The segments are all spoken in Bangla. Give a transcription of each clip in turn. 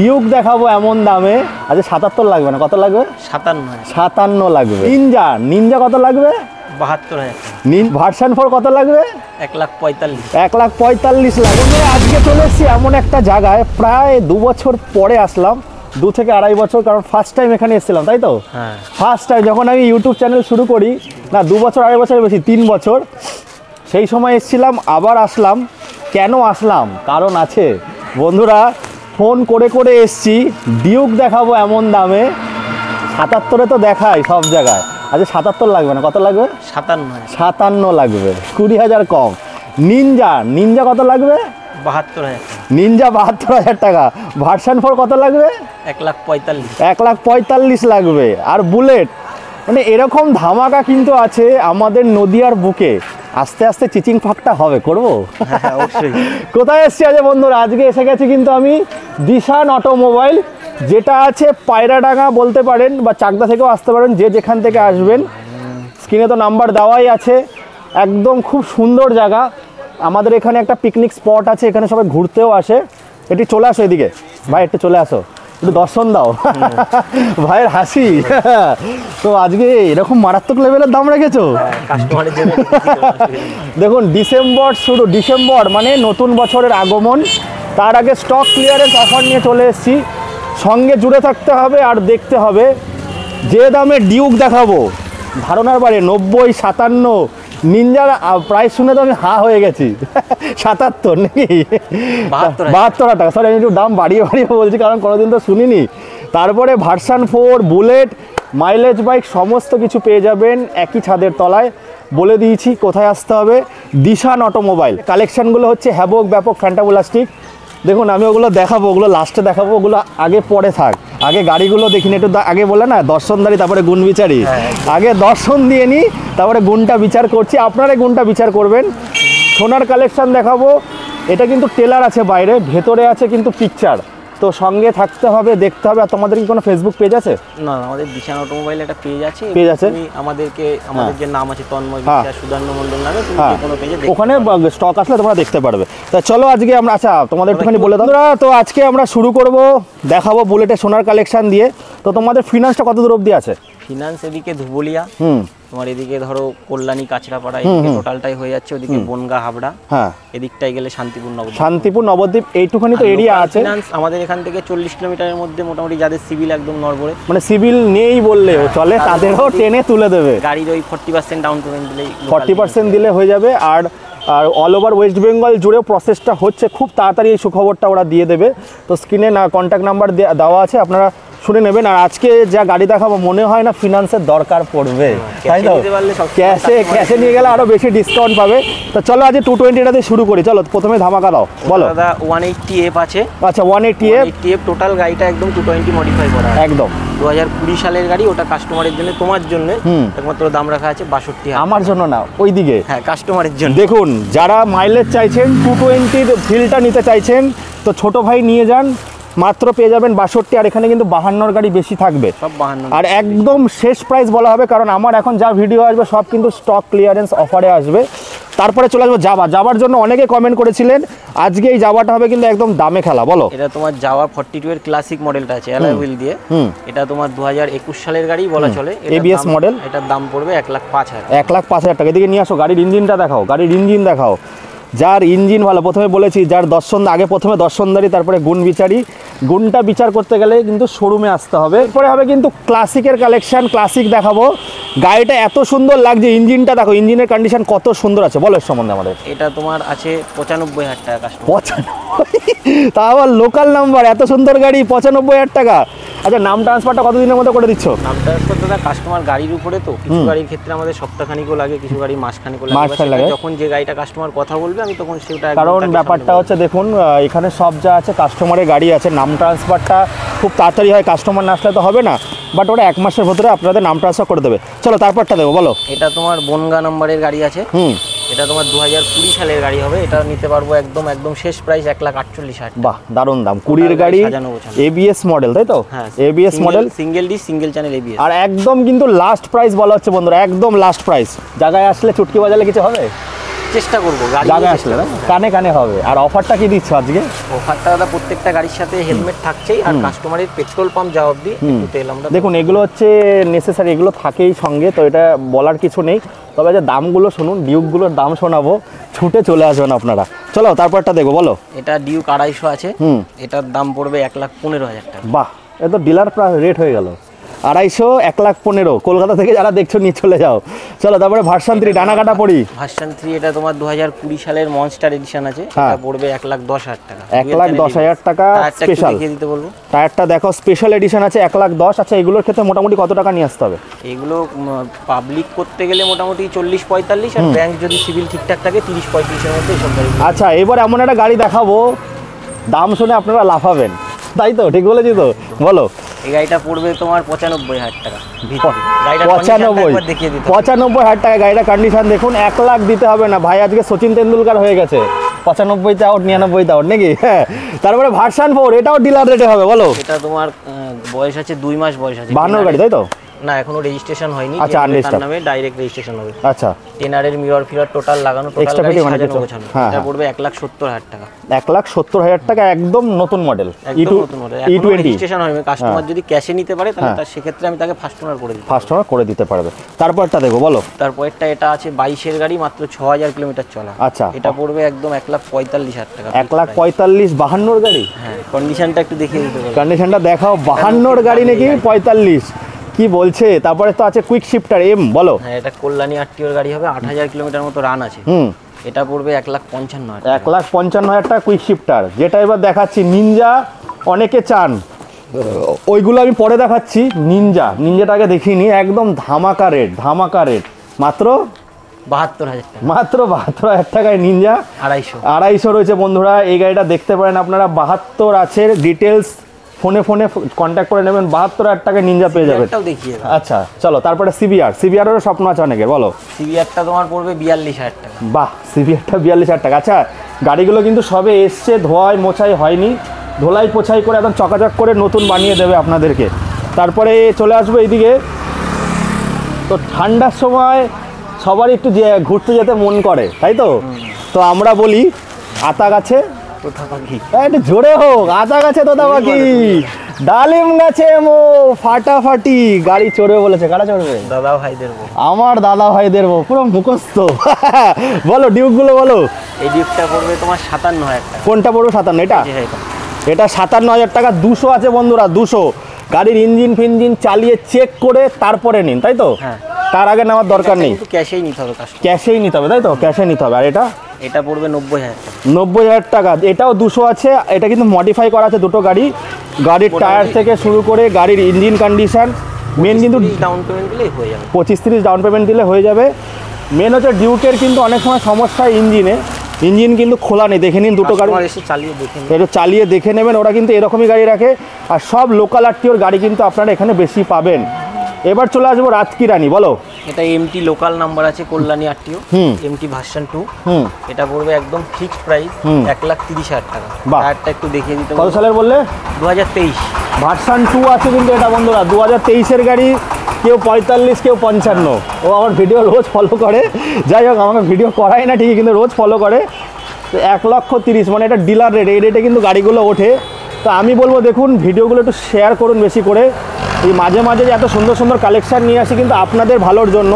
ডিউক দেখাবো এমন দামে। আচ্ছা ৭৭ লাগবে না, কত লাগবে? ৫৭ লাগবে। নিনজা নিনজা কত লাগবে? ৭২,০০০ ভার্সন 4 কত লাগবে? ১,৪৫,০০০ লাগবে। আজকে চলে এসেছি এমন একটা জায়গায়, প্রায় ২ বছর পরে আসলাম, ২ থেকে আড়াই বছর, কারণ ফার্স্ট টাইম এখানে এসেছিলাম, তাই তো? হ্যাঁ, ফার্স্ট টাইম যখন আমি ইউটিউব চ্যানেল শুরু করি, না ২ বছর আড়াই বছরের বেশি, ৩ বছর, সেই সময় এসেছিলাম, আবার আসলাম। কেন আসলাম? কারণ আছে বন্ধুরা, ফোন করে করে এসছি, ডিউক দেখাবো এমন দামে। ৭৭-এ তো দেখাই সব জায়গায়। আচ্ছা ৭৭ লাগবে না, কত লাগবে? ৫৭ লাগবে, ২০,০০০ কম। নিনজা নিনজা কত লাগবে? ৭২,০০০ নিনজা ৭২,০০০ টাকা। ভার্সন 4 কত লাগবে? ১,৪৫,০০০ লাগবে। আর বুলেট, মানে এরকম ধামাকা কিন্তু আছে আমাদের নদিয়ার বুকে। আস্তে আস্তে চিচিং ফাঁকটা হবে, করবো। হ্যাঁ, অবশ্যই। কোথায় এসছি আজ বন্ধুরা? আজকে এসে গেছি কিন্তু আমি দিশান অটোমোবাইল, যেটা আছে পায়রাডাঙ্গা বলতে পারেন, বা চাকদা থেকেও আসতে পারেন, যে যেখান থেকে আসবেন। স্ক্রিনে তো নাম্বার দেওয়াই আছে। একদম খুব সুন্দর জায়গা। আমাদের এখানে একটা পিকনিক স্পট আছে, এখানে সবাই ঘুরতেও আসে। একটু চলে আসো এদিকে ভাই, একটু চলে আসো, একটু দর্শন দাও। ভাইয়ের হাসি। তো আজকে এরকম মারাত্মক লেভেলের দাম রেখেছো? দেখুন, ডিসেম্বর শুরু, ডিসেম্বর মানে নতুন বছরের আগমন, তার আগে স্টক ক্লিয়ারেন্স অফার নিয়ে চলে এসেছি। সঙ্গে জুড়ে থাকতে হবে আর দেখতে হবে। যে দামে ডিউক দেখাবো, ধারণার বাইরে, ৯০, ৫৭। নিনজার প্রাইস শুনে তো আমি হা হয়ে গেছি। ৭৭ নাকি? ৭২,০০০ টাকা। সরি, আমি একটু দাম বাড়িয়ে বাড়িয়ে বলছি, কারণ কোনোদিন তো শুনিনি। তারপরে ভার্সন 4, বুলেট, মাইলেজ বাইক, সমস্ত কিছু পেয়ে যাবেন একই ছাদের তলায়। বলে দিয়েছি কোথায় আসতে হবে, দিশান অটোমোবাইল। কালেকশানগুলো হচ্ছে হ্যাভক, ব্যাপক, ফ্যান্টাবুলাস্টিক। দেখুন, আমি ওগুলো দেখাবো, ওগুলো লাস্টে দেখাবো, ওগুলো আগে পরে থাক। আগে গাড়িগুলো দেখিনি, একটু আগে বলে না দর্শনদারি তারপরে গুণ বিচারি। আগে দর্শন দিয়ে নিই, তারপরে গুণটা বিচার করছি, আপনারা গুণটা বিচার করবেন। সোনার কালেকশান দেখাবো। এটা কিন্তু টেলার আছে বাইরে, ভেতরে আছে কিন্তু পিকচার। তো সঙ্গে থাকতে হবে, দেখতে হবে। আর তোমাদের কি কোনো ফেসবুক পেজ আছে? না, আমাদের দিশান অটোমোবাইল একটা পেজ আছে। আমাদের যে নাম আছে তন্ময় বিশ্বাস, সুধান্য মণ্ডল নামে, তুমি কোনো পেজে ওখানে স্টক আসলে তোমরা দেখতে পারবে। তা চলো আজকে আমরা, আচ্ছা তোমাদের একটুখানি বলে দাও। তো আজকে আমরা শুরু করব, দেখাবো বুলেটের সোনার কালেকশন দিয়ে। তো তোমাদের ফিনান্সটা কত দূর অবধি আছে? ফিনান্স এদিকে ধুবুলিয়া, তোমার এদিকে ধরো কল্যাণী, কাছড়াপাড়া, এদিকে টোটালটাই হয়ে যাচ্ছে। ওদিকে বনগা, হাবড়া, হ্যাঁ এদিকটাই গেলে শান্তিপুর, নবদ্বীপ, এইটুখানি তো এরিয়া আছে। ফিনান্স আমাদের এখান থেকে 40 কিলোমিটারের মধ্যে, মোটামুটি যাদের সিভিল একদম নড়বড়ে, মানে সিভিল নেই বললেও চলে, তাদেরও টেনে তুলে দেবে। গাড়ির ওই 40% ডাউন পেমেন্ট দিলেই, 40% দিলে হয়ে যাবে। আর অল ওভার ওয়েস্ট বেঙ্গল জুড়েও প্রসেসটা হচ্ছে, খুব তাড়াতাড়ি এই সুখবরটা ওরা দিয়ে দেবে। তো স্ক্রিনে কন্ট্যাক্ট নাম্বার দেওয়া আছে, আপনারা শুনে নেবেন। আর আজকে যা গাড়ি দেখাবো, মনে হয় না ফিনান্সের দরকার পড়বে, তাই তো? ক্যাশে নিয়ে গেলে আরও বেশি ডিসকাউন্ট পাবে। তো চলো আজ 220টা দিয়ে শুরু করি। চলো প্রথমে ধামাকা দাও, বলো। দাদা 180F আছে। আচ্ছা 180F টোটাল গাড়িটা একদম 220 মডিফাই করা, একদম 2020 সালের গাড়ি। ওটা কাস্টমারের জন্য, তোমার জন্য একমাত্র দাম রাখা আছে 62,000। আমার জন্য না, ওইদিকে, হ্যাঁ কাস্টমারের জন্য। দেখুন, যারা মাইলেজ চাইছেন, 220-র ফিলটা নিতে চাইছেন, তো ছোট ভাই নিয়ে যান, মাত্র পেয়ে যাবেন 62। আর এখানে কিন্তু 52 গাড়ি বেশি থাকবে, সব 52। আর একদম শেষ প্রাইস বলা হবে, কারণ আমার এখন যা ভিডিও আসবে সব কিন্তু স্টক ক্লিয়ারেন্স অফারে আসবে। তারপরে চলে আসবো যাবার জন্য অনেকে কমেন্ট করেছিলেন। আজকে এই যাওয়াটা হবে কিন্তু একদম দামে খেলা, বলো। এটা তোমার যাওয়া 42 এর ক্লাসিক মডেলটা আছে, অ্যালয় হুইল দিয়ে। এটা তোমার 2021 সালের গাড়ি বলা চলে, এবিএস মডেল। এটার দাম পড়বে 1,05,000। 1,05,000 টাকা। এদিকে নিয়ে আসো, গাড়ির ইঞ্জিনটা দেখাও, গাড়ির ইঞ্জিন দেখাও। যার ইঞ্জিন ভালো, প্রথমে বলেছি, যার আগে প্রথমে দর্শনদারি, তারপরে গুণ বিচারি। গুণটা বিচার করতে গেলে কিন্তু শোরুমে আসতে হবে। এরপরে হবে কিন্তু ক্লাসিকের কালেকশন, ক্লাসিক দেখাবো। গাড়িটা এত সুন্দর লাগছে, ইঞ্জিনটা দেখো, ইঞ্জিনের কন্ডিশন কত সুন্দর আছে, বলো এর সম্বন্ধে আমাদের। এটা তোমার আছে 95,000 টাকা। 95? তা আবার লোকাল নাম্বার, এত সুন্দর গাড়ি 95,000 টাকা। আচ্ছা, নাম ট্রান্সফারটা কতদিনের মধ্যে করে দিচ্ছ? নাম ট্রান্সফার দাদা কাস্টমার গাড়ির উপরে, তো কিছু গাড়ির ক্ষেত্রে আমাদের সপ্তাহখানিকও লাগে, কিছু গাড়ি মাসখানিকও লাগে। যখন যে গাড়িটা কাস্টমার কথা বলবে, আমি তখন সেটা। কারণ ব্যাপারটা হচ্ছে, দেখুন এখানে সব যা আছে, কাস্টমারের গাড়ি আছে, নাম ট্রান্সফারটা খুব তাড়াতাড়ি হয়, কাস্টমার না আসলে তো হবে না, বাট ওটা 1 মাসের ভিতরে আপনাদের নাম ট্রান্সফার করে দেবে। চলো তারপরটা দেবো, বলো। এটা তোমার বনগা নম্বরের গাড়ি আছে। এটা তোমার 2020 সালের গাড়ি হবে। এটা নিতে পারবো একদম শেষ প্রাইস 1,48,000। বাহ, দারুণ দাম। 20-এর গাড়ি, এবিএস মডেল, তাই তো? হ্যাঁ, ABS model, single disc, single channel ABS. আর একদম কিন্তু লাস্ট প্রাইস বলা হচ্ছে বন্ধুরা, একদম লাস্ট প্রাইস। জায়গায় আসলে চুটকি বাজালে কিছু হবে? চেষ্টা করবো গাড়ি আসলে না কানে কানে হবে। আর অফারটা কি দিচ্ছ আজকে? অফারটা দাদা প্রত্যেকটা গাড়ির সাথে হেলমেট থাকছেই, আর কাস্টমারের পেট্রোল পাম্প যাওয়া অবধি একটু তেল আমরা দেখুন এগুলো হচ্ছে নেসেসারি, এগুলো থাকেই সঙ্গে, তো এটা বলার কিছু নেই। তবে যে দামগুলো শুনুন, ডিউকগুলোর দাম শোনাবো, ছুটে চলে আসবেন আপনারা। চলো তারপরটা দেখবো, বলো। এটা ডিউক 250 আছে, এটার দাম পড়বে 1,15,000 টাকা। বাহ, এ তো ডিলার রেট হয়ে গেল। 250, 1,15,000। কলকাতা থেকে যারা দেখছো নিয়ে চলে যাও। চলো তারপরে ভার্সন 3 ডানা কাটা পড়ি। ভার্সন 3 এটা তোমার 2020 সালের মনস্টার এডিশন আছে, এটা পড়বে 1,10,000 টাকা। 1,10,000 টাকা স্পেশাল। দেখিয়ে দিতে বলবো। টায়ারটা দেখো, স্পেশাল এডিশন আছে 1,10,000। আচ্ছা, এগুলোর ক্ষেত্রে মোটামুটি কত টাকা নিয়ে আসতে হবে? এগুলো পাবলিক করতে গেলে মোটামুটি 40-45, আর ব্যাংক যদি সিভিল ঠিকঠাক থাকে 30-35 এর মধ্যে এইসব গাড়ি। আচ্ছা, এবার এমন একটা গাড়ি দেখাবো, দাম শুনে আপনারা লাফাবেন, তাই তো? ঠিক বলেছি তো? বলো। এই গাড়িটা পড়বে তোমার 95,000 টাকা। 95,000 টাকা গাড়িটা কন্ডিশন দেখুন। 1 লাখ দিতে হবে না ভাই, আজকে সচিন তেন্ডুলকার হয়ে গেছে। 95তে আউট, 99তে আউট নাকি? হ্যাঁ। তারপরে ভার্সন 4, এটাও ডিলার রেটে হবে, বলো। এটা তোমার বয়স আছে 2 মাস বয়স আছে। 52 গাড়ি, তাই তো? না, এখনো রেজিস্ট্রেশন হয়নি। আচ্ছা, তার নামে ডাইরেক্ট রেজিস্ট্রেশন হবে। আচ্ছা, টেনারের মিরর ফিরর টোটাল লাগানো, টোটাল গাড়ি সাজানো গোছানো। এটা পড়বে 1,70,000 টাকা। 1,70,000 টাকা, একদম নতুন মডেল। একদম নতুন মডেল, এখনো রেজিস্ট্রেশন হয়নি। কাস্টমার যদি ক্যাশে নিতে পারে তাহলে তার সেক্ষেত্রে আমি তাকে ফার্স্ট ওনার করে দিই। ফার্স্ট ওনার করে দিতে পারবে। তারপরটা দেখো, বলো। তারপরটা এটা আছে 22 এর গাড়ি, মাত্র 6,000 কিলোমিটার চলা। আচ্ছা, এটা পড়বে একদম 1,45,000 টাকা। 1,45,000 52 গাড়ি। হ্যাঁ, কন্ডিশনটা একটু দেখিয়ে দিতে পারো। কন্ডিশনটা দেখাও। 52 গাড়ি নাকি 45? কি বলছে? তারপরে তো আছে কুইক শিফটার এম, বলো। হ্যাঁ, এটা কল্যাণী আরটিওর গাড়ি হবে, 8,000 কিলোমিটার মতো রান আছে। এটা পড়বে 1,55,000 টাকা। 1,55,000 টাকা কুইক শিফটার। যেটা এবার দেখাচ্ছি নিনজা, অনেকে চান, ওইগুলো আমি পরে দেখাচ্ছি। নিনজাটাকে দেখিনি, একদম ধামাকা রেট, ধামাকা রেট। মাত্র 72,000 টাকা। মাত্র 72,000 টাকায় নিনজা 250 রয়েছে বন্ধুরা। এই গাড়িটা দেখতে পারেন আপনারা, 72 আছে। ডিটেলস ফোনে কন্ট্যাক্ট করে নেবেন। 72,000 টাকায় নিনজা পেয়ে যাবেন। আচ্ছা, চলো তারপরে সিবিআরেরও স্বপ্ন আছে অনেকের, বলো। সিবিআরটা তোমার পড়বে 42,000 টাকা। বাহ, সিবিআরটা 42,000 টাকা। আচ্ছা, গাড়িগুলো কিন্তু সবে এসছে, ধোয়াই মোছাই হয়নি, ধোলাই পোছাই করে একদম চকাচক করে নতুন বানিয়ে দেবে আপনাদেরকে। তারপরে চলে আসবো এইদিকে। তো ঠান্ডার সময় সবারই একটু ঘুরতে যেতে মন করে, তাই তো? তো আমরা বলি আতা গাছে তোতা পাখি, একটু জোরে হোক। আতা গাছে তোতা পাখি, ডালিম গাছে মো ফাটাফাটি। গাড়ি চড়বে বলেছে, কারা চড়বে? দাদা ভাইদের বউ। আমার দাদা ভাইদের বউ, পুরো মুখস্থ। বলো ডিউকগুলো, বলো। এই ডিউকটা পড়বে তোমার 57,000 টাকা। কোনটা পড়বে? 57? এটা 57,000 টাকা। 200 আছে বন্ধুরা, 200। গাড়ির ইঞ্জিন ফিঞ্জিন চালিয়ে চেক করে তারপরে নিন, তাই তো? হ্যাঁ, তার আগে নেওয়ার দরকার নেই। ক্যাশেই নিতে হবে। ক্যাশেই নিতে হবে, তাই তো? ক্যাশে নিতে হবে। আর এটা পড়বে 90,000 টাকা। 90,000 টাকা। এটাও 200 আছে। এটা কিন্তু মডিফাই করা আছে দুটো গাড়ি। গাড়ির টায়ার থেকে শুরু করে গাড়ির ইঞ্জিন কন্ডিশন মেন, কিন্তু ডাউন পেমেন্ট দিলেই হয়ে যাবে। 25-30 ডাউন পেমেন্ট দিলে হয়ে যাবে। মেন হচ্ছে ডিউকের কিন্তু অনেক সময় সমস্যা ইঞ্জিন কিন্তু খোলা নেই। দেখে নিন দুটো গাড়ি, একটু চালিয়ে দেখে নেবেন। ওরা কিন্তু এরকমই গাড়ি রাখে। আর সব লোকাল আরটিওর গাড়ি কিন্তু আপনারা এখানে বেশি পাবেন। এবার চলে আসবো রাজকি রানী, বলো। এটা এমটি লোকাল নাম্বার আছে, কল্যাণী আরটিও, এমটি ভার্সন 2। এটা পড়বে একদম ফিক্সড প্রাইস 1,30,000 টাকা। টায়ারটা একটু দেখিয়ে দিতে। কত সালের বললে? 2023 ভার্সন 2 আছে কিন্তু এটা বন্ধুরা, 2023-এর গাড়ি। কেউ 45, কেউ 55। ও আমার ভিডিও রোজ ফলো করে। যাই হোক, আমাকে ভিডিও করাই না ঠিকই, কিন্তু রোজ ফলো করে। তো 1,30,000 মানে এটা ডিলার রেট। এই রেটে কিন্তু গাড়িগুলো ওঠে। তো আমি বলবো দেখুন, ভিডিওগুলো একটু শেয়ার করুন বেশি করে। এই মাঝে মাঝে যে এত সুন্দর সুন্দর কালেকশান নিয়ে আসি কিন্তু আপনাদের ভালোর জন্য।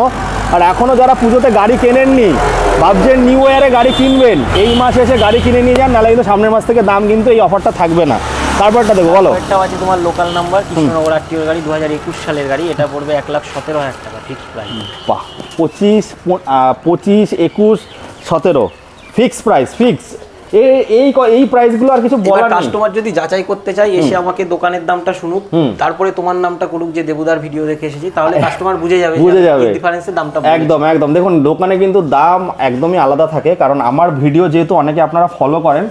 আর এখনও যারা পুজোতে গাড়ি কেনেননি, ভাবছেন নিউ ইয়ারে গাড়ি কিনবেন, এই মাসে এসে গাড়ি কিনে নিয়ে যান, নাহলে কিন্তু সামনের মাস থেকে দাম কিন্তু এই অফারটা থাকবে না। তারপরটা দেখো, বলো। এটা আছে তোমার লোকাল নাম্বার, কৃষ্ণনগর আরটিওর গাড়ি, 2021 সালের গাড়ি। এটা পড়বে 1,17,000 টাকা ফিক্সড প্রাইস। বাহ, 25, 21, 17 ফিক্স প্রাইস, ফিক্স। এই প্রাইসগুলো আর কিছু বলার নেই। কাস্টমার যদি যাচাই করতে চাই, এসে আমাকে দোকানের দামটা শুনুক, তারপরে তোমার নামটা করুক যে দেবুদার ভিডিও দেখে এসেছি, তাহলে কাস্টমার বুঝে যাবে ডিফারেন্সের দামটা। একদম দেখুন, দোকানে কিন্তু দাম একদমই আলাদা থাকে, কারণ আমার ভিডিও যেহেতু অনেকে আপনারা ফলো করেন,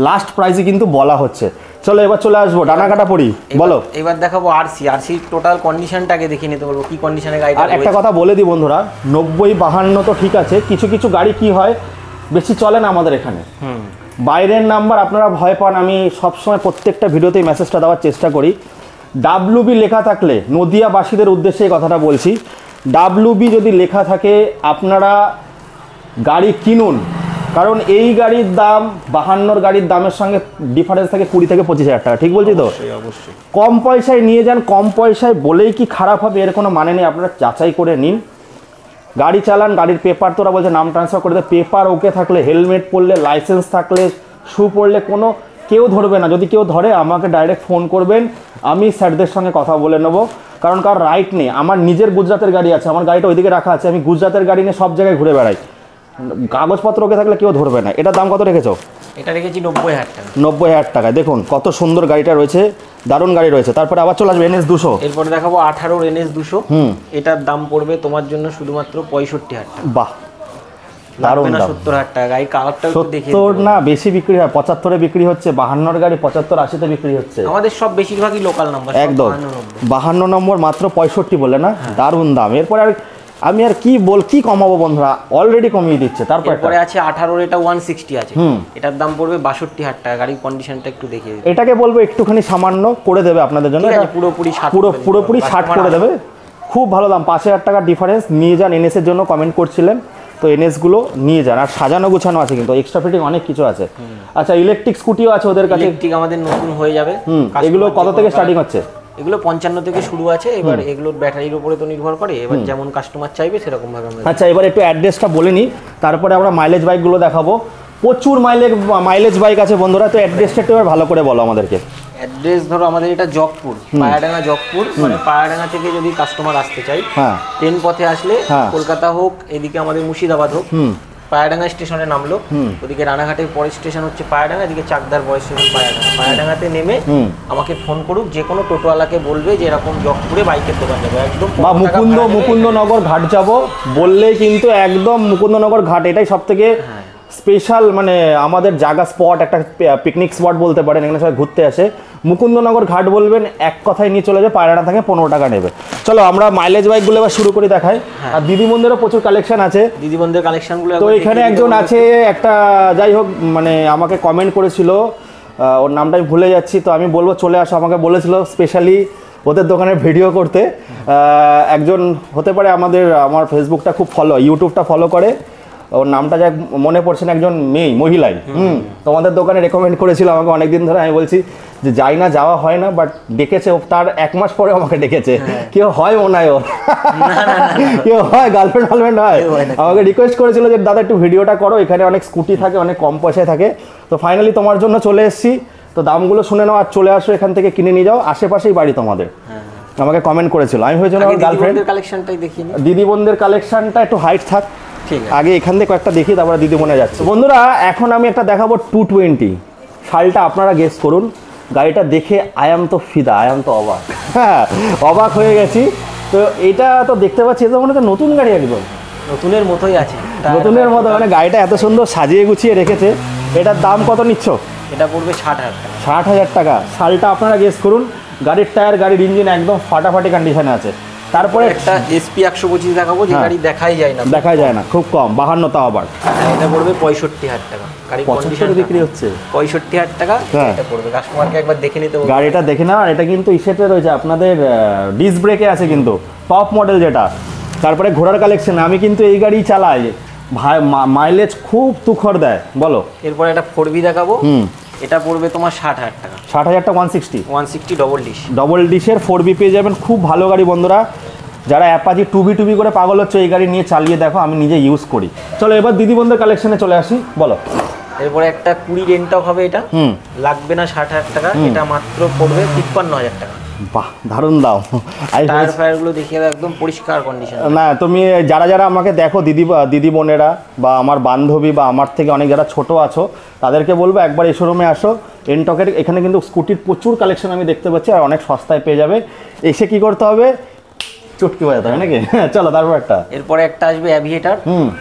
লাস্ট প্রাইসে কিন্তু বলা হচ্ছে। চলো এবার চলে আসবো ডানা কাটা পড়ি, বলো। এবার দেখাবো আরসি টোটাল কন্ডিশনটাকে দেখে নিতে বলবো, কি কন্ডিশনে গাড়ি। আর একটা কথা বলে দিই বন্ধুরা, 90, 52 তো ঠিক আছে, কিছু গাড়ি কি হয় বেশি চলে না আমাদের এখানে, বাইরের নাম্বার আপনারা ভয় পান। আমি সবসময় প্রত্যেকটা ভিডিওতেই মেসেজটা দেওয়ার চেষ্টা করি। WB লেখা থাকলে, নদিয়াবাসীদের উদ্দেশ্যে এই কথাটা বলছি, WB যদি লেখা থাকে আপনারা গাড়ি কিনুন, কারণ এই গাড়ির দাম 52 গাড়ির দামের সঙ্গে ডিফারেন্স থাকে 20 থেকে 25,000 টাকা, ঠিক বলছি তো? অবশ্যই। কম পয়সায় নিয়ে যান, কম পয়সায় বলেই কি খারাপ হবে এর কোনো মানে নেই, আপনারা যাচাই করে নিন। গাড়ি চালান, গাড়ির পেপার তোরা বলছে নাম ট্রান্সফার করে দেয়, পেপার ওকে থাকলে, হেলমেট পরলে, লাইসেন্স থাকলে, শু পরলে কোনো কেউ ধরবে না। যদি কেউ ধরে আমাকে ডাইরেক্ট ফোন করবেন, আমি স্যারদের সঙ্গে কথা বলে নেবো, কারণ কার রাইট নেই। আমার নিজের গুজরাটের গাড়ি আছে, আমার গাড়িটা ওইদিকে রাখা আছে, আমি গুজরাটের গাড়ি নিয়ে সব জায়গায় ঘুরে বেড়াই, কাগজপত্র ওকে থাকলে কেউ ধরবে না। এটার দাম কত রেখেছো? এটা রেখেছি 90,000 টাকা। 90,000 টাকায়। দেখুন কত সুন্দর গাড়িটা রয়েছে, দারুণ গাড়ি রয়েছে। তারপরে আবার চলে আসবে NS 200। এরপরে দেখাবো 18 NS 200। এটার দাম পড়বে তোমার জন্য শুধুমাত্র 65,000 টাকা। বাহ, দারুণ দাম। 70,000 টাকা। গাড়ি কালারটা একটু দেখিয়ে 70 না, বেশি বিক্রি হয়, 75-এ বিক্রি হচ্ছে, 52 গাড়ি 75, 80-তে বিক্রি হচ্ছে। আমাদের সব বেশিরভাগই লোকাল নাম্বার। একদম 52 নম্বর মাত্র 65 বলে না, দারুণ দাম। এরপরে আর আমি আর কি কমাবো বন্ধুরা, অলরেডি কমিয়ে দিচ্ছে। তারপরে আছে 18 এটা 160 আছে, এটার দাম পড়বে 62,000 টাকা। গাড়ির কন্ডিশনটা একটু দেখিয়ে দিই। এটাকে বলবো একটুখানি সামান্য করে দেবে আপনাদের জন্য, এটা পুরোপুরি 60 করে দেবে, খুব ভালো দাম। 5,000 টাকার ডিফারেন্স। নিয়ে যান, NS এর জন্য কমেন্ট করছিলেন তো NS গুলো নিয়ে যান। আর সাজানো গুছানো আছে কিন্তু, এক্সট্রা ফিটিং অনেক কিছু আছে। আচ্ছা, ইলেকট্রিক স্কুটিও আছে ওদের কাছে। ইলেকট্রিক আমাদের নতুন হয়ে যাবে। এগুলো কত থেকে স্টার্টিং হচ্ছে? এগুলো 55 থেকে শুরু আছে। এবার এগুলোর ব্যাটারির উপরে তো নির্ভর করে, এবার যেমন কাস্টমার চাইবে সেরকম ভাবে আমরা। আচ্ছা, এবার একটু অ্যাড্রেসটা বলে নিই, তারপরে আমরা মাইলেজ বাইকগুলো দেখাবো। প্রচুর মাইলেজ বাইক আছে বন্ধুরা, তো অ্যাড্রেসটা একটু এবার ভালো করে বলো আমাদেরকে। অ্যাড্রেস ধরো আমাদের এটা জগপুর, পায়াডাঙ্গা জগপুর, মানে পায়াডাঙ্গা থেকে যদি কাস্টমার আসতে চাই, ট্রেন পথে আসলে কলকাতা হোক, এদিকে আমাদের মুর্শিদাবাদ হোক, পায়াডাঙ্গা স্টেশনে নামলো, ওদিকে রানাঘাটের পরের স্টেশন হচ্ছে পায়াডাঙ্গা, এদিকে চাকদার পরের স্টেশন পায়াডাঙ্গা। পায়াডাঙ্গাতে নেমে আমাকে ফোন করুক, যে কোনো টোটোওয়ালাকে বলবে যে এরকম জগপুরে বাইকের দোকান যাবে, একদম বা মুকুন্দনগর ঘাট যাব বললেই কিন্তু একদম মুকুন্দনগর ঘাট, এটাই সব থেকে স্পেশাল, মানে আমাদের জায়গা স্পট, একটা পিকনিক স্পট বলতে পারেন, এখানে সবাই ঘুরতে আসে। মুকুন্দনগর ঘাট বলবেন, এক কথায় নিয়ে চলে যায়, পায়রানা থেকে 15 টাকা নেবে। চলো আমরা মাইলেজ বাইকগুলো এবার শুরু করে দেখাই। আর দিদিবন্ধেরও প্রচুর কালেকশন আছে, দিদিবন্ধের কালেকশনগুলো তো এখানে একজন আছে একটা, যাই হোক মানে আমাকে কমেন্ট করেছিল, ওর নামটা আমি ভুলে যাচ্ছি, তো আমি বলবো চলে আসো, আমাকে বলেছিল স্পেশালি ওদের দোকানের ভিডিও করতে। একজন হতে পারে আমার ফেসবুকটা খুব ইউটিউবটা ফলো করে, ওর নামটা যা মনে পড়ছে না, একজন মহিলাই তোমাদের দোকানে রেকমেন্ড করেছিল আমাকে অনেকদিন ধরে। আমি বলছি যে যাই না, যাওয়া হয় না, বাট ডেকেছে, তার 1 মাস পরে আমাকে ডেকেছে। কেউ হয় মনে হয় ওর, কেউ হয় গার্লফ্রেন্ড হয়, আমাকে রিকোয়েস্ট করেছিল যে দাদা একটু ভিডিওটা করো, এখানে অনেক স্কুটি থাকে, অনেক কম পয়সায় থাকে। তো ফাইনালি তোমার জন্য চলে এসেছি, তো দামগুলো শুনে নাও আর চলে আসো, এখান থেকে কিনে নিয়ে যাও, আশেপাশেই বাড়ি তোমাদের। আমাকে কমেন্ট করেছিল, আমি হয়েছিল আমার গার্লফ্রেন্ড। দিদি বোনদের কালেকশনটা একটু হাইট থাক, আগে এখান থেকে কয়েকটা দেখি, তারপরে দিদি মনে যাচ্ছে। বন্ধুরা এখন আমি একটা দেখাবো 220, সালটা আপনারা গেস করুন। গাড়িটা দেখে আয়াম তো ফিদা, আয়াম তো অবাক, হ্যাঁ অবাক হয়ে গেছি। তো এটা তো দেখতে পাচ্ছি, এটা মনে হচ্ছে নতুন গাড়ি, একদম নতুনের মতোই আছে, নতুনের মতো, মানে গাড়িটা এত সুন্দর সাজিয়ে গুছিয়ে রেখেছে। এটার দাম কত নিচ্ছ? এটা পড়বে 60,000 টাকা। 60,000 টাকা। সালটা আপনারা গেস করুন। গাড়ির টায়ার, গাড়ির ইঞ্জিন একদম ফাটাফাটি কন্ডিশনে আছে। তারপরে একটা SP 125 দেখাবো, যে গাড়ি দেখাই যায় না, খুব কম, 52 তাও আবার। এটা পড়বে 65,000 টাকা। গাড়ি কন্ডিশন বিক্রি হচ্ছে 65,000 টাকা। এটা পড়বে, কাস্টমারকে একবার দেখে নিতে বলবো। গাড়িটা দেখে নাও। আর এটা কিন্তু ইসেতে রয়েছে আপনাদের ডিস্ক ব্রেকে আছে, কিন্তু টপ মডেল যেটা। তারপরে ঘোড়ার কালেকশন, আমি কিন্তু এই গাড়ি চালাই, ভাই মাইলেজ খুব তুখর দেয়, বলো। এরপরে একটা 4B দেখাবো, এটা পড়বে তোমার 60,000 টাকা। 60,000 টাকা 160 ডবল ডিশের 4B পেয়ে যাবেন, খুব ভালো গাড়ি বন্ধুরা। যারা অ্যাপাচি টুবি করে পাগল হচ্ছে, এই গাড়ি নিয়ে চালিয়ে দেখো, আমি নিজে ইউজ করি। চলো এবার দিদি বন্ধুর কালেকশনে চলে আসি, বলো। এরপরে একটা 20 রেন্টও হবে, এটা লাগবে না 60,000 টাকা, এটা মাত্র পড়বে 53,000 টাকা। বাহ, দারুণ দাও। টায়ার ফায়ারগুলো দেখিয়ে দাও, একদম পরিষ্কার কন্ডিশন। না, তুমি যারা আমাকে দেখো, দিদি বোনেরা বা আমার বান্ধবী বা আমার থেকে অনেক যারা ছোট আছো, তাদেরকে বলবো একবার এই শোরুমে আসো। এনটকের এখানে কিন্তু স্কুটির প্রচুর কালেকশন আমি দেখতে পাচ্ছি, আর অনেক সস্তায় পেয়ে যাবে। এসে কি করতে হবে, চটকি বাজাতে হবে নাকি? চলো তারপর এরপরে একটা আসবে অ্যাভিয়েটার,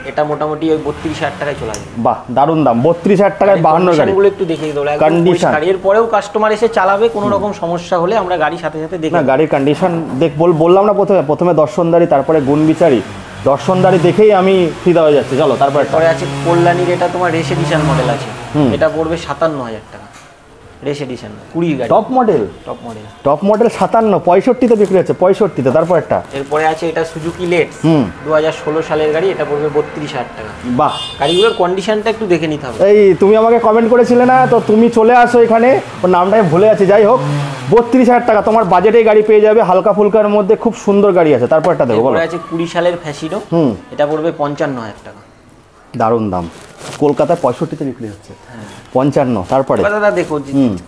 এটা মোটামুটি ওই 32,000 টাকায় চলে আসবে। বাহ, দারুণ দাম। 32,000 টাকায় 52 গাড়ি। এগুলো একটু দেখিয়ে দাও কন্ডিশন। এরপরেও কাস্টমার এসে চালাবে, কোনো রকম সমস্যা হলে আমরা গাড়ির সাথে দেখি। না, গাড়ির কন্ডিশন বললাম না প্রথমে দর্শনদারি, তারপরে গুণ বিচারি। দর্শনদারি দেখেই আমি ফিদা হয়ে যাচ্ছি। চলো তারপরে আছে কল্যাণীর, এটা তোমার রেস এডিশন মডেল আছে, এটা পড়বে 57,000 টাকা। রেস এডিশন 20 গাড়ি, টপ মডেল। টপ মডেল 57, 65-তে বিক্রি হচ্ছে, 65-তে। তারপর একটা এরপরে আছে এটা সুজুকি লেটস 2016 সালের গাড়ি, এটা পড়বে 32,000 টাকা। বাহ, গাড়িগুলোর কন্ডিশনটা একটু দেখে নিতে হবে। এই তুমি আমাকে কমেন্ট করেছিলে না, তো তুমি চলে আসো এখানে, ওর নামটা আমি ভুলে আছি, যাই হোক 32,000 টাকা তোমার বাজেটে গাড়ি পেয়ে যাবে, হালকা ফুলকার মধ্যে খুব সুন্দর গাড়ি আছে। তারপর একটা দেখো, বলো। আছে 20 সালের ফ্যাসিনো, এটা পড়বে 55,000 টাকা। দারুণ দাম, কলকাতায় 65-তে বিক্রি হচ্ছে, 55। তারপরে দাদা দেখো,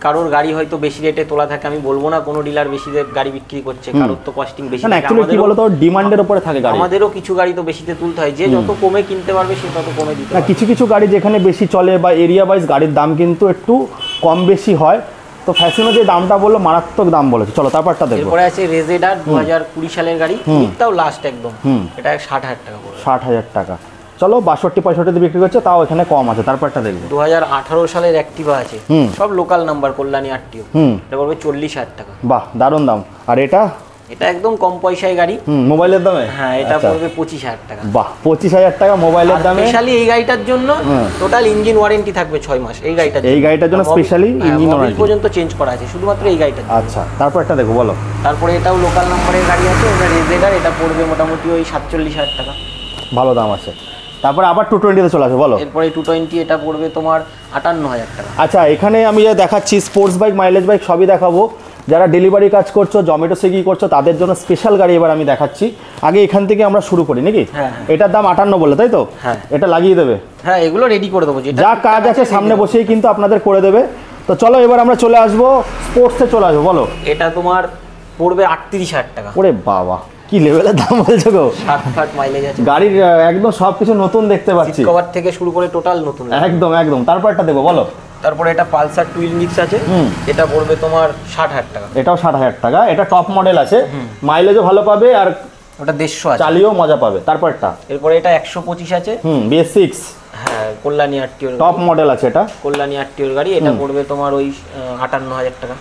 কারোর গাড়ি হয়তো বেশি রেটে তোলা থাকে, আমি বলবো না কোনো ডিলার বেশি গাড়ি বিক্রি করছে, কারোর তো কস্টিং বেশি, না অ্যাকচুয়ালি কি বলতো, ডিমান্ডের উপরে থাকে গাড়ি। আমাদেরও কিছু গাড়ি তো বেশিতে তুলতে হয়, যে যত কমে কিনতে পারবে সে তত কমে দিতে না, কিছু কিছু গাড়ি যেখানে বেশি চলে বা এরিয়া ওয়াইজ গাড়ির দাম কিন্তু একটু কম বেশি হয়। তো ফ্যাশনো যে দামটা বললো, মারাত্মক দাম বলেছে। চলো তারপরটা দেখো। এরপরে আছে রেজেডার 2020 সালের গাড়ি, এটাও লাস্ট একদম, এটা 60,000 টাকা পড়বে। 60,000 টাকা। চলো 62-65-তে বিক্রি করছে, তাও এখানে কম আছে। তারপরটা দেখবো। 2018 সালের অ্যাক্টিভা আছে, সব লোকাল নাম্বার, কল্যাণী আরটিও, এটা পড়বে 40,000 টাকা। বাহ, দারুণ দাম। আর এটা একদম কম পয়সায় গাড়ি, মোবাইলের দামে। হ্যাঁ, এটা পড়বে 25,000 টাকা। বাহ, 25,000 টাকা মোবাইলের দামে। স্পেশালি এই গাড়িটার জন্য টোটাল ইঞ্জিন ওয়ারেন্টি থাকবে 6 মাস। এই গাড়িটার জন্য স্পেশালি ইঞ্জিন ওয়ারেন্টি পর্যন্ত চেঞ্জ করা আছে শুধুমাত্র এই গাড়িটার। আচ্ছা, তারপরটা দেখো, বলো। তারপরে এটাও লোকাল নাম্বারের গাড়ি আছে, এটা রেজেডার, এটা পড়বে মোটামুটি ওই 47,000 টাকা। ভালো দাম আছে। তারপরে আবার 220-তে চলে আসবে, বলো। এরপরে 220, এটা পড়বে তোমার 58,000 টাকা। আচ্ছা, এখানে আমি যা দেখাচ্ছি স্পোর্টস বাইক, মাইলেজ বাইক সবই দেখাবো। যারা ডেলিভারি কাজ করছো, জোম্যাটো সুইগি করছো, তাদের জন্য স্পেশাল গাড়ি এবার আমি দেখাচ্ছি। আগে এখান থেকে আমরা শুরু করি নাকি? এটার দাম 58 বলে, তাই তো? হ্যাঁ, এটা লাগিয়ে দেবে। হ্যাঁ, এগুলো রেডি করে দেবো, যা কাজ আছে সামনে বসেই কিন্তু আপনাদের করে দেবে। তো চলো এবার আমরা চলে আসবো স্পোর্টসে, চলে আসবো, বলো। এটা তোমার পড়বে 38,000 টাকা। ওরে বাবা, কি লেভেলের দাম বলছো গো! 60 মাইলেজ আছে, গাড়ির একদম সবকিছু নতুন দেখতে পাচ্ছি, সিট কভার থেকে শুরু করে টোটাল নতুন, একদম একদম। তারপরটা দেবো, বলো। তারপরে এটা পালসার টুইন মিক্স আছে, এটা পড়বে তোমার 60,000 টাকা। এটাও 60,000 টাকা। এটা টপ মডেল আছে, মাইলেজও ভালো পাবে, আর ওটা 150 আছে, চালিয়েও মজা পাবে। তারপরটা এরপরে এটা 125 আছে, BS6, হ্যাঁ, কল্যাণী আরটিও টপ মডেল আছে, এটা কল্যাণী আরটিওর গাড়ি, এটা পড়বে তোমার ওই 58,000 টাকা।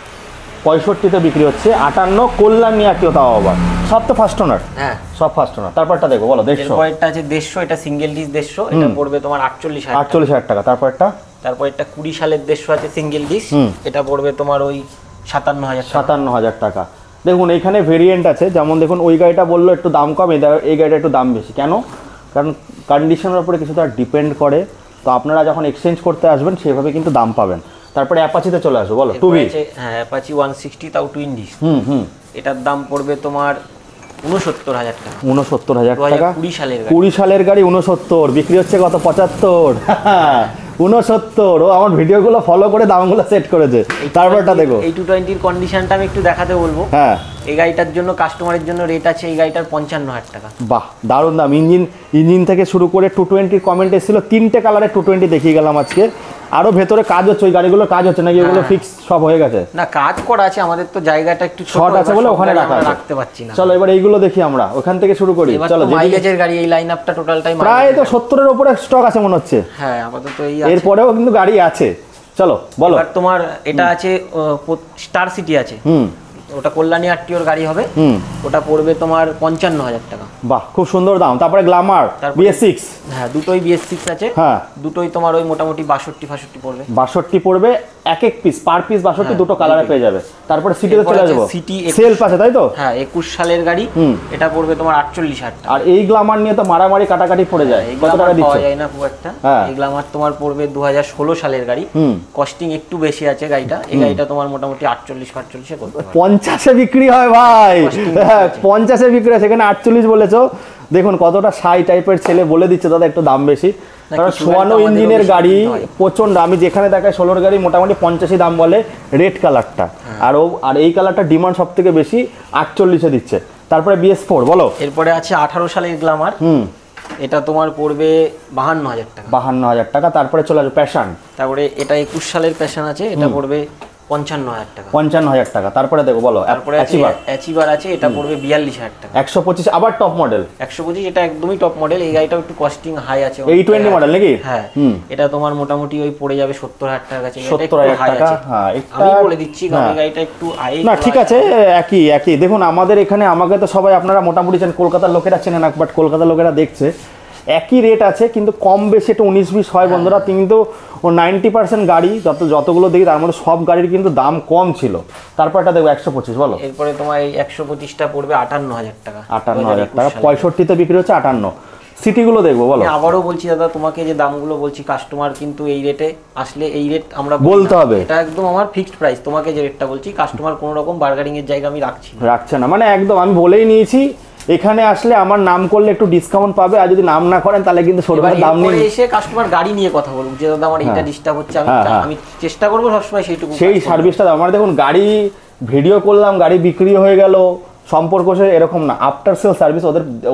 65-তে বিক্রি হচ্ছে, 58 কল্যাণী আরটিও, তাও আবার সব তো ফার্স্ট ওনার। হ্যাঁ, সব ফার্স্ট ওনার। তারপরটা দেখো, বলো। 150। এরপরটা আছে 150, এটা সিঙ্গেল ডিস 150, এটা পড়বে তোমার 48,000 টাকা। তারপরটা তারপর এটা 20 সালের 150 আছে সিঙ্গেল ডিস, এটা পড়বে তোমার ওই 57,000 টাকা। দেখুন এখানে ভেরিয়েন্ট আছে, যেমন দেখুন ওই গাড়িটা বললো একটু দাম কম, এই গাড়িটা একটু দাম বেশি। কেন? কারণ কন্ডিশনের উপরে কিছু তার ডিপেন্ড করে। তো আপনারা যখন এক্সচেঞ্জ করতে আসবেন সেভাবে কিন্তু দাম পাবেন। তারপরে অ্যাপাচিতে চলে আসো, বলো। 2B, হ্যাঁ, অ্যাপাচি 160, তাও টুইন ডিস, এটার দাম পড়বে তোমার 69,000 টাকা। 69,000 টাকা। 20 সালের গাড়ি 69, বিক্রি হচ্ছে কত? 75। 69। ও আমার ভিডিওগুলো ফলো করে দামগুলো সেট করেছে। তারপরটা দেখো, এই 220 কন্ডিশনটা আমি একটু দেখাতে বলবো। হ্যাঁ, এই গাড়িটার জন্য কাস্টমারের জন্য রেট আছে এই গাড়িটার 55,000 টাকা। বাহ, দারুণ দাম। ইঞ্জিন থেকে শুরু করে 220 কমেন্ট এসেছিল, 3টে কালারের 220 দেখিয়ে গেলাম আজকে। আরো ভেতরে কাজ হচ্ছে, ওই গাড়িগুলো কাজ হচ্ছে নাকি? ওগুলো ফিক্স সব হয়ে গেছে? না, কাজ করা আছে, আমাদের তো জায়গাটা একটু শর্ট আছে বলে ওখানে রাখতে পারছি না। চলো এবার এইগুলো দেখি আমরা, ওখান থেকে শুরু করি। চলো, মাইলেজের গাড়ি, এই লাইনআপটা টোটালটাই প্রায় তো 70-এর উপরে স্টক আছে মনে হচ্ছে। হ্যাঁ, আপাতত এই আছে, এরপরেও কিন্তু গাড়ি আছে। চলো বলো। এবার তোমার এটা আছে স্টার সিটি আছে, ওটা কল্যাণী আরটিওর গাড়ি হবে, ওটা পড়বে তোমার 55,000 টাকা। বাহ, খুব সুন্দর দাম। তারপরে গ্ল্যামার BS6, হ্যাঁ, দুটোই BS6 আছে, হ্যাঁ, দুটোই তোমার ওই মোটামুটি 62-65 পড়বে। 62 পড়বে, এক পিস পার পিস 62, দুটো কালারে পেয়ে যাবে। তারপরে সিটিতে চলে যাবো, সিটি সেলফ আছে, তাই তো? হ্যাঁ, 21 সালের গাড়ি, এটা পড়বে তোমার 48,000 টাকা। আর এই গ্ল্যামার নিয়ে তো মারামারি কাটাকাটি পড়ে যায়, কত টাকা দিচ্ছে? পাওয়া যায় না খুব একটা। এই গ্ল্যামার তোমার পড়বে 2016 সালের গাড়ি, কস্টিং একটু বেশি আছে গাড়িটা। এই গাড়িটা তোমার মোটামুটি 48-45 করতে পারবে। 50-এ বিক্রি হয় ভাই, 50-এ বিক্রি হয়, সেখানে 48 বলেছো। দেখুন কতটা সাই টাইপের ছেলে বলে দিচ্ছে দাদা একটু দাম বেশি, কারণ 56 ইঞ্জিনের গাড়ি প্রচন্ড। আমি যেখানে দেখাই 16-এর গাড়ি মোটামুটি 85 দাম বলে, রেড কালারটা। আর এই কালারটা ডিমান্ড সব থেকে বেশি, 48-এ দিচ্ছে। তারপরে BS4, বলো। এরপরে আছে 18 সালের গ্ল্যামার, এটা তোমার পড়বে 52,000 টাকা। 52,000 টাকা। তারপরে চলে আসবে প্যাশন, তারপরে এটা 21 সালের প্যাশন আছে, এটা পড়বে 55,000 টাকা। 55,000 টাকা। তারপরে দেখো, বলো। তারপরে অ্যাচিভার আছে, এটা পড়বে 42,000 টাকা। 125, আবার টপ মডেল 125, এটা একদমই টপ মডেল। এই গাড়িটাও একটু কস্টিং হাই আছে, 820 মডেল নাকি? হ্যাঁ, এটা তোমার মোটামুটি ওই পড়ে যাবে 70,000 টাকার কাছে। 70,000 টাকা। হ্যাঁ, আমি বলে দিচ্ছি কারণ এই গাড়িটা একটু হাই না, ঠিক আছে, একই। দেখুন আমাদের এখানে, আমাকে তো সবাই আপনারা মোটামুটি চেন, কলকাতার লোকেরা চেনে না, বাট কলকাতার লোকেরা দেখছে। একই রেট আছে, কিন্তু কম বেশি একটু 19-20 হয় বন্ধুরা, কিন্তু ও 90% গাড়ি যতগুলো দেখি তার মধ্যে সব গাড়ির কিন্তু দাম কম ছিল। তারপরটা দেখো 125, বলো। এরপরে তোমার এই 125টা পড়বে 58,000 টাকা। 58,000 টাকা, 65-তে বিক্রি হচ্ছে 58। সিটিগুলো দেখবো, বলো। আবারও বলছি দাদা, তোমাকে যে দামগুলো বলছি, কাস্টমার কিন্তু এই রেটে আসলে এই রেট আমরা বলতে হবে, এটা একদম আমার ফিক্সড প্রাইস। তোমাকে যে রেটটা বলছি, কাস্টমার কোনো রকম বার্গেনিং এর জায়গা আমি রাখছে না, মানে একদম আমি বলেই নিয়েছি এখানে আসলে আমার নাম করলে একটু ডিসকাউন্ট পাবে, আর যদি নাম না করেন তাহলে কিন্তু শোরুমের দাম নেই। এসে কাস্টমার গাড়ি নিয়ে কথা বলুক যে দাদা আমার এইটা ডিস্টার্ব হচ্ছে, আমি চেষ্টা করবো সবসময় সেই সার্ভিসটা দাও। আমার দেখুন গাড়ি ভিডিও করলাম, গাড়ি বিক্রি হয়ে গেল, সম্পর্ক সে এরকম না। আফটার সেল সার্ভিস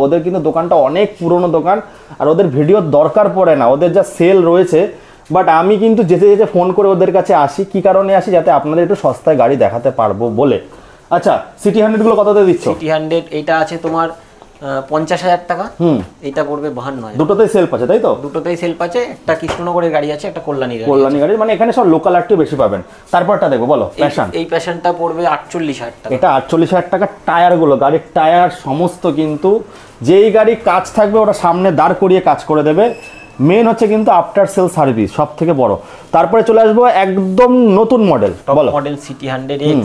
ওদের কিন্তু দোকানটা অনেক পুরনো দোকান, আর ওদের ভিডিওর দরকার পড়ে না, ওদের যা সেল রয়েছে। বাট আমি কিন্তু যেতে যেতে ফোন করে ওদের কাছে আসি, কি কারণে আসি, যাতে আপনাদের একটু সস্তায় গাড়ি দেখাতে পারবো বলে। আচ্ছা, সিটি 100 গুলো কততে দিচ্ছ? সিটি 100 এইটা আছে তোমার 50,000 টাকা, এটা পড়বে 52,000। দুটোতেই সেলফ আছে, তাই তো? দুটোতেই সেলফ আছে, একটা কৃষ্ণনগরের গাড়ি আছে, একটা কল্যাণী গাড়ি, মানে এখানে সব লোকাল একটু বেশি পাবেন। তারপরটা দেখো, বলো। প্যাশন, এই প্যাশনটা পড়বে 48,000 টাকা। এটা 48,000 টাকা। টায়ারগুলো, গাড়ির টায়ার সমস্ত কিন্তু যেই গাড়ি কাজ থাকবে ওটা সামনে দাঁড় করিয়ে কাজ করে দেবে। মেন হচ্ছে কিন্তু আফটার সেল সার্ভিস সব থেকে বড়। তারপরে চলে আসবো একদম নতুন মডেল, বলো। মডেল সিটি 100X,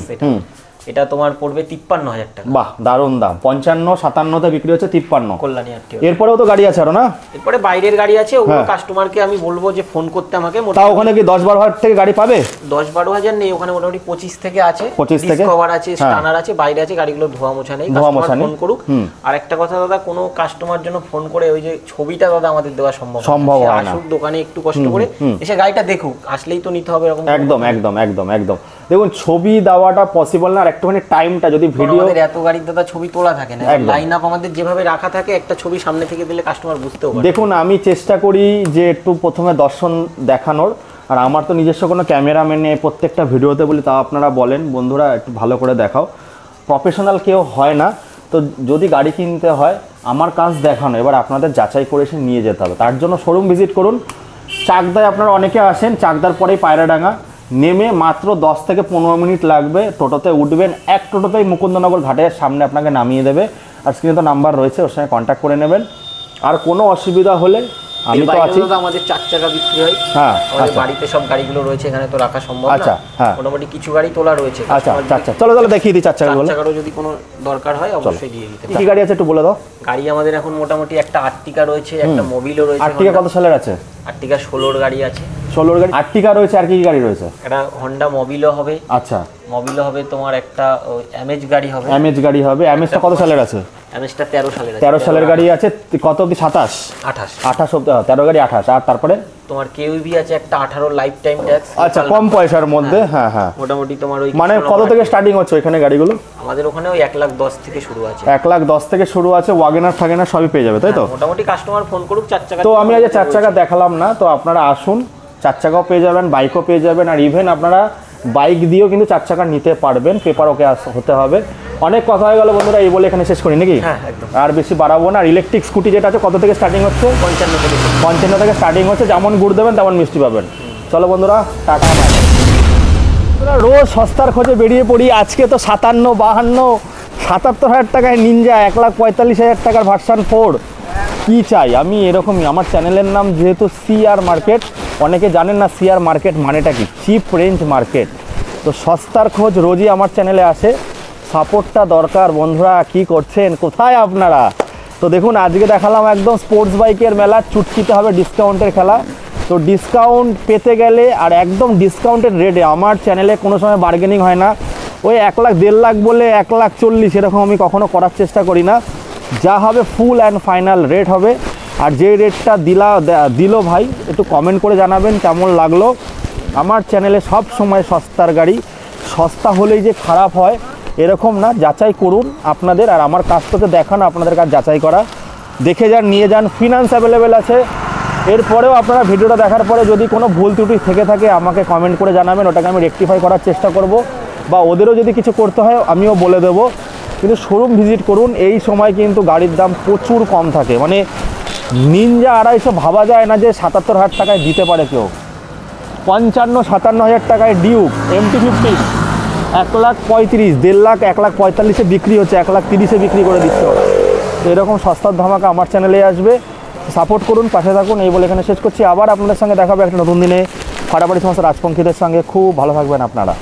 এটা তোমার পড়বে 53,000 টাকা। বাহ, দারুণ দাম। 55-57তে বিক্রি হচ্ছে, 53 কল্যাণী। এরপরেও তো গাড়ি আছে আরো, না? এরপরে বাইরের গাড়ি আছে, ওগুলো কাস্টমারকে আমি বলবো যে ফোন করতে আমাকে। তাও ওখানে কি 10-12 হাজার থেকে গাড়ি পাবে? 10-12 হাজার নেই, ওখানে মোটামুটি 25 থেকে আছে। 25 থেকে ডিসকভার আছে, স্টানার আছে, বাইরে আছে, গাড়িগুলো ধোয়া মোছা নেই। কাস্টমার ফোন করুক। আর একটা কথা দাদা, কোনো কাস্টমার জন্য ফোন করে ওই যে ছবিটা দাদা আমাদের দেওয়া সম্ভব হয় না। আসুক দোকানে একটু কষ্ট করে এসে গাড়িটা দেখুক, আসলেই তো নিতে হবে এরকম। একদম দেখুন, ছবি দেওয়াটা পসিবল না, আর একটুখানি টাইমটা যদি ভিডিও, আমাদের এত গাড়ির দাদা ছবি তোলা থাকে না, লাইন আপ আমাদের যেভাবে রাখা থাকে, একটা ছবি সামনে থেকে দিলে কাস্টমার বুঝতেও পারে। দেখুন, আমি চেষ্টা করি যে একটু প্রথমে দর্শন দেখানোর, আর আমার তো নিজস্ব কোনো ক্যামেরাম্যান নেই, প্রত্যেকটা ভিডিওতে বলি, তাও আপনারা বলেন বন্ধুরা একটু ভালো করে দেখাও। প্রফেশনাল কেউ হয় না, তো যদি গাড়ি কিনতে হয় আমার কাজ দেখানো, এবার আপনাদের যাচাই করে এসে নিয়ে যেতে হবে। তার জন্য শোরুম ভিজিট করুন। চাকদায় আপনারা অনেকে আসেন, চাকদার পরেই পায়রাডাঙ্গা নেমে মাত্র 10 থেকে 15 মিনিট লাগবে, টোটোতে উঠবেন। এক টোটোতেই মুকুন্দনগর ঘাটের সামনে আপনাকে নামিয়ে দেবে, আর স্ক্রিনে তো নাম্বার রয়েছে, ওর সঙ্গে কন্ট্যাক্ট করে নেবেন। আর কোনো অসুবিধা হলে আমি তো আছি। আমাদের 4 চাকা বিক্রি হয়, হ্যাঁ, আমাদের বাড়িতে সব গাড়িগুলো রয়েছে, এখানে তো রাখা সম্ভব না। আচ্ছা, হ্যাঁ, মোটামুটি কিছু গাড়ি তোলা রয়েছে। আচ্ছা, চলো তাহলে দেখিয়ে দিই 4 চাকাগুলো। 4 চাকারও যদি কোনো দরকার হয় অবশ্যই দিয়ে দিতে পারি। কি গাড়ি আছে একটু বলে দাও। গাড়ি আমাদের এখন মোটামুটি একটা আর্টিকা রয়েছে, একটা মোবিলও রয়েছে। আর্টিকা কত সালের আছে? আর্টিকা 16 গাড়ি আছে। 16 গাড়ি আর্টিকা রয়েছে, আর কি গাড়ি রয়েছে? একটা হন্ডা মোবিলও হবে। আচ্ছা, মোবিলও হবে, তোমার একটা এমএজ গাড়ি হবে। এমএজটা কত সালের আছে? এমএজটা 13 সালের আছে। 13 সালের গাড়ি আছে। কত অবধি? 28 অবধি। 13 গাড়ি 28। আর তারপরে তোমার কেউবি আছে একটা 18 লাইফ টাইম ট্যাক্স। আচ্ছা, কম পয়সার মধ্যে। হ্যাঁ, মোটামুটি তোমার ওই মানে কত থেকে স্টার্টিং হচ্ছে ওখানে গাড়িগুলো? আমাদের ওখানে ওই 1,10,000 থেকে শুরু আছে। 1,10,000 থেকে শুরু আছে। ওয়াগনার থাকেনা সবই পেয়ে যাবে, তাই তো? মোটামুটি কাস্টমার ফোন করুক 4 চাকা। তো আমি আজ 4 চাকা দেখালাম না, তো আপনারা আসুন, 4 চাকাও পেয়ে যাবেন, বাইকও পেয়ে যাবেন, আর ইভেন আপনারা বাইক দিয়েও কিন্তু 4 চাকা নিতে পারবেন। পেপার ওকে হতে হবে। অনেক কথা হয়ে গেল বন্ধুরা, এই বলে এখানে শেষ করি নাকি? হ্যাঁ, একদম। আর বেশি বাড়াবো না। আর ইলেকট্রিক স্কুটি যেটা আছে কত থেকে স্টার্টিং হচ্ছে? 55 থেকে স্টার্টিং হচ্ছে। যেমন গুড় দেবেন তেমন মিষ্টি পাবেন। চলো বন্ধুরা, টাটা। রোজ সস্তার খোঁজে বেরিয়ে পড়ি। আজকে তো 57, 52, 77,000 টাকায় নিনজা, 1,45,000 টাকার ভার্সন 4। কি চাই আমি এরকমই। আমার চ্যানেলের নাম যেহেতু সিআর মার্কেট, অনেকে জানেন না সিআর মার্কেট মানেটা কি, চিপ রেঞ্জ মার্কেট। তো সস্তার খোঁজ রোজই আমার চ্যানেলে আসে। সাপোর্টটা দরকার বন্ধুরা। কি করছেন, কোথায় আপনারা? তো দেখুন, আজকে দেখালাম একদম স্পোর্টস বাইকের মেলা, চুটকিতে হবে ডিসকাউন্টের খেলা। তো ডিসকাউন্ট পেতে গেলে, আর একদম ডিসকাউন্টের রেটে, আমার চ্যানেলে কোনো সময় বার্গেনিং হয় না। ওই 1 লাখ 1.5 লাখ বলে 1,40,000 এরকম আমি কখনো করার চেষ্টা করি না। যা হবে ফুল অ্যান্ড ফাইনাল রেট হবে। আর যে রেটটা দিল ভাই, একটু কমেন্ট করে জানাবেন কেমন লাগলো। আমার চ্যানেলে সব সময় সস্তার গাড়ি, সস্তা হলেই যে খারাপ হয় এরকম না। যাচাই করুন আপনাদের, আর আমার কাজ তো দেখানো, আপনাদের কাজ যাচাই করা। দেখে যান, নিয়ে যান। ফিনান্স অ্যাভেলেবেল আছে। এরপরেও আপনারা ভিডিওটা দেখার পরে যদি কোনো ভুল ত্রুটি থেকে থাকে আমাকে কমেন্ট করে জানাবেন, ওটাকে আমি রেকটিফাই করার চেষ্টা করব, বা ওদেরও যদি কিছু করতে হয় আমিও বলে দেবো। কিন্তু শোরুম ভিজিট করুন। এই সময় কিন্তু গাড়ির দাম প্রচুর কম থাকে। মানে নিনজা 250 ভাবা যায় না যে 77,000 টাকায় দিতে পারে কেউ। 55-57,000 টাকায় ডিউক MT-50 1,35,000, 1.5 লাখ 1,45,000 বিক্রি হচ্ছে, 1,30,000 বিক্রি করে দিচ্ছে। তো এরকম সস্তার ধামাকা আমার চ্যানেলে আসবে। সাপোর্ট করুন, পাশে থাকুন, এই বলে এখানে শেষ করছি। আবার আপনাদের সঙ্গে দেখাবে একটা নতুন দিনে ফাটাফাটি সমস্ত রাজপঙ্খীদের সঙ্গে। খুব ভালো থাকবেন আপনারা।